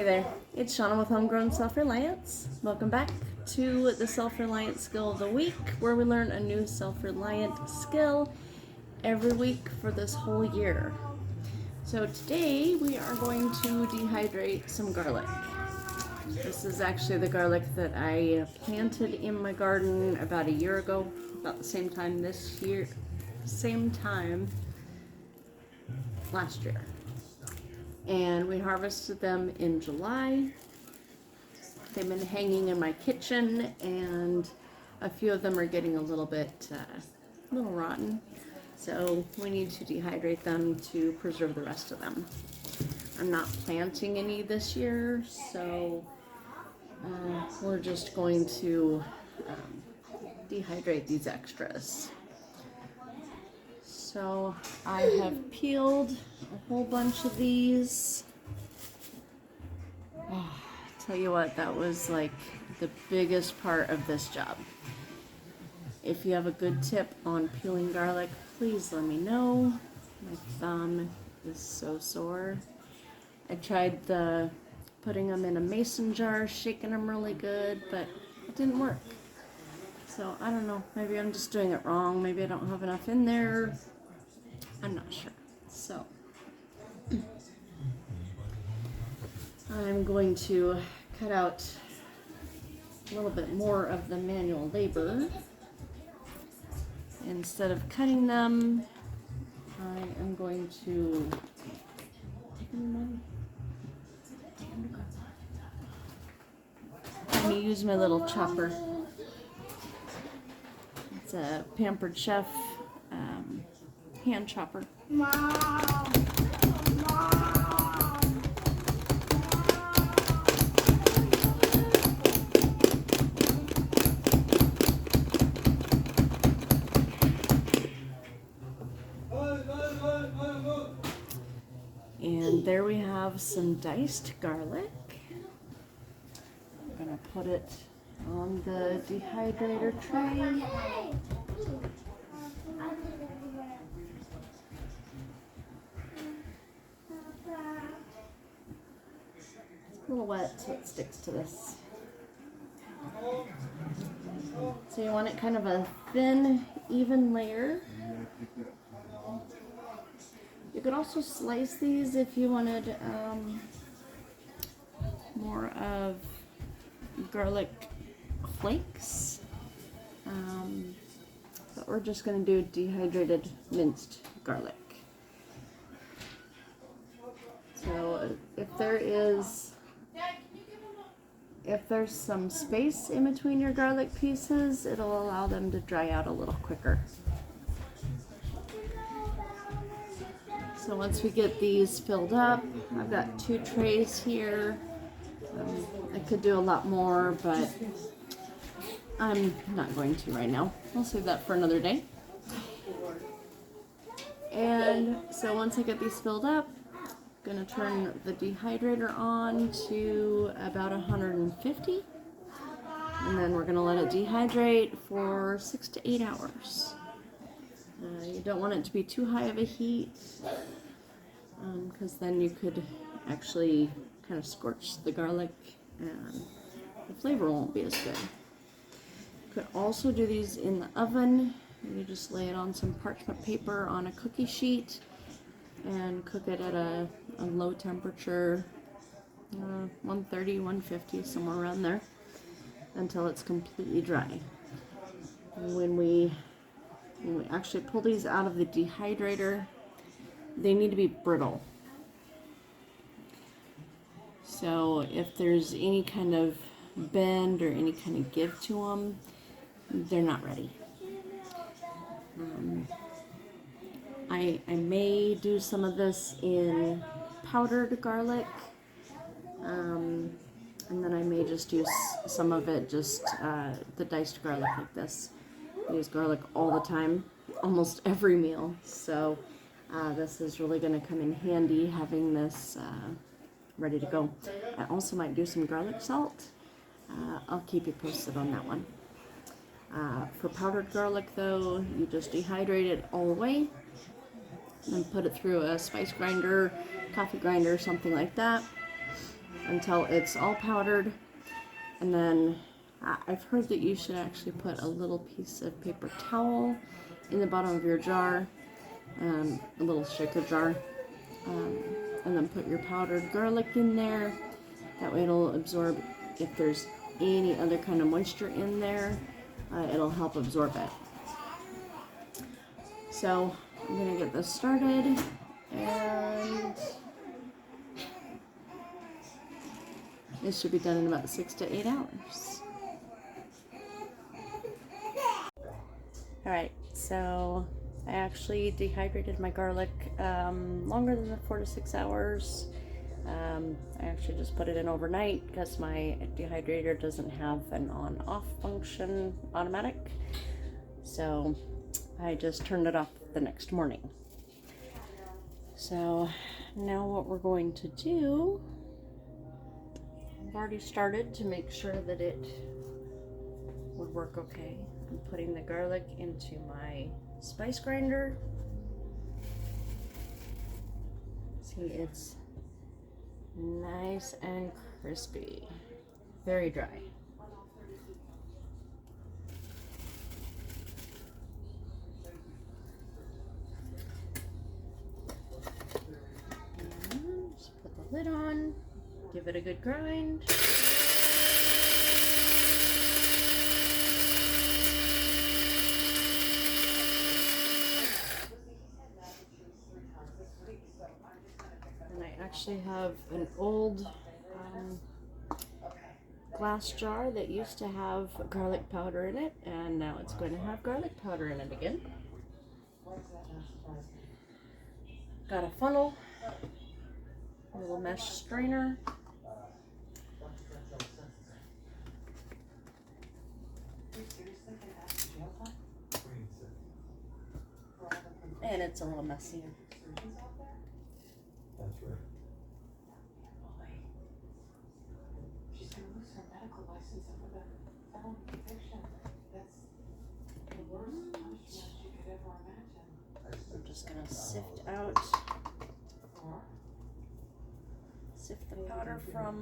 there, it's Shauna with Homegrown Self Reliance. Welcome back to the Self Reliant Skill of the Week, where we learn a new self reliant skill every week for this whole year. So today we are going to dehydrate some garlic. This is actually the garlic that I planted in my garden about a year ago, about the same time this year, same time last year. And we harvested them in July. They've been hanging in my kitchen, and a few of them are getting a little rotten. So we need to dehydrate them to preserve the rest of them. I'm not planting any this year, so we're just going to dehydrate these extras. So I have peeled a whole bunch of these. Oh, tell you what, that was like the biggest part of this job. If you have a good tip on peeling garlic, please let me know. My thumb is so sore. I tried putting them in a mason jar, shaking them really good, but it didn't work. So I don't know, maybe I'm just doing it wrong. Maybe I don't have enough in there. I'm not sure. So I'm going to cut out a little bit more of the manual labor. Instead of cutting them, I am going to use my little chopper. It's a Pampered Chef hand chopper. Mom. And there we have some diced garlic. I'm going to put it on the dehydrator tray. It's a little wet, so it sticks to this. So you want it kind of a thin, even layer. You could also slice these if you wanted more of garlic flakes. But we're just going to do dehydrated minced garlic. So if there's some space in between your garlic pieces, it'll allow them to dry out a little quicker. So once we get these filled up, I've got 2 trays here. I could do a lot more, but I'm not going to right now. I'll save that for another day. And so once I get these filled up, I'm going to turn the dehydrator on to about 150. And then we're going to let it dehydrate for 6 to 8 hours. You don't want it to be too high of a heat, because then you could actually kind of scorch the garlic and the flavor won't be as good. You could also do these in the oven. You just lay it on some parchment paper on a cookie sheet and cook it at a low temperature, 130, 150, somewhere around there, until it's completely dry. And when we actually pull these out of the dehydrator, they need to be brittle. So if there's any kind of bend or any kind of give to them, they're not ready. I may do some of this in powdered garlic, and then I may just use some of it just the diced garlic like this. I use garlic all the time, almost every meal, so this is really going to come in handy having this ready to go. I also might do some garlic salt. I'll keep you posted on that one. For powdered garlic though, you just dehydrate it all the way and put it through a spice grinder, coffee grinder, something like that. until it's all powdered. And then I've heard that you should actually put a little piece of paper towel in the bottom of your jar, a little shaker jar, and then put your powdered garlic in there. That way it'll absorb, if there's any other kind of moisture in there, it'll help absorb it. So I'm gonna get this started, and it should be done in about 6 to 8 hours. Alright, so I actually dehydrated my garlic longer than the 4 to 6 hours. I actually just put it in overnight because my dehydrator doesn't have an on-off function automatic. So I just turned it off the next morning. So now what we're going to do, I've already started to make sure that it would work okay. I'm putting the garlic into my spice grinder. See, it's nice and crispy, very dry. And just put the lid on, give it a good grind. And I actually have an old glass jar that used to have garlic powder in it, and now it's going to have garlic powder in it again. Got a funnel, a little mesh strainer, and it's a little messy. That's right. She's going to lose her medical license over the felony conviction. That's the worst punishment she could ever imagine. I'm just going to sift the powder from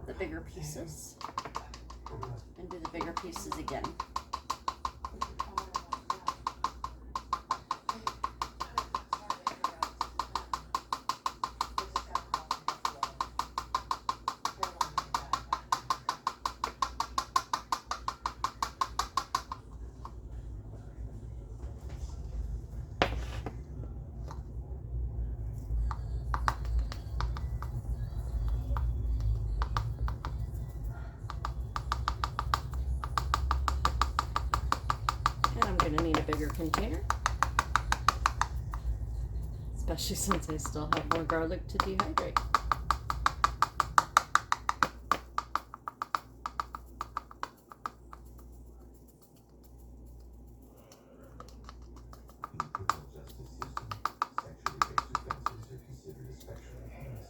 the bigger pieces, and do the bigger pieces again. I'm going to need a bigger container, especially since I still have more garlic to dehydrate. In the criminal justice system, sexually based offenses are considered especially heinous.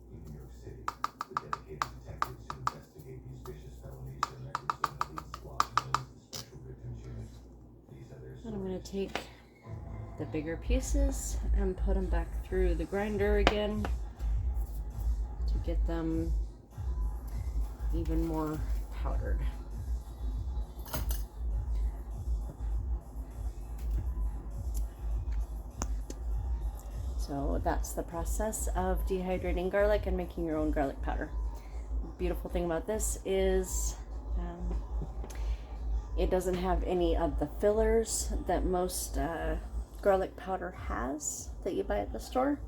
In New York City, the dedicated detectives who investigate these vicious felonies are members of an elite squad known as the Special Victims Unit. These are their And I'm going to stories. take the bigger pieces and put them back through the grinder again to get them even more powdered. So that's the process of dehydrating garlic and making your own garlic powder. The beautiful thing about this is it doesn't have any of the fillers that most garlic powder has that you buy at the store.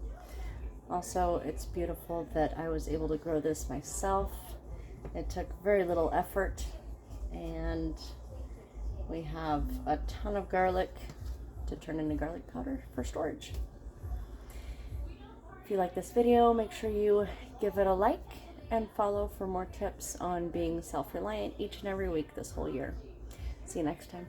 Also, it's beautiful that I was able to grow this myself. It took very little effort, and we have a ton of garlic to turn into garlic powder for storage. If you like this video, make sure you give it a like and follow for more tips on being self-reliant each and every week this whole year. See you next time.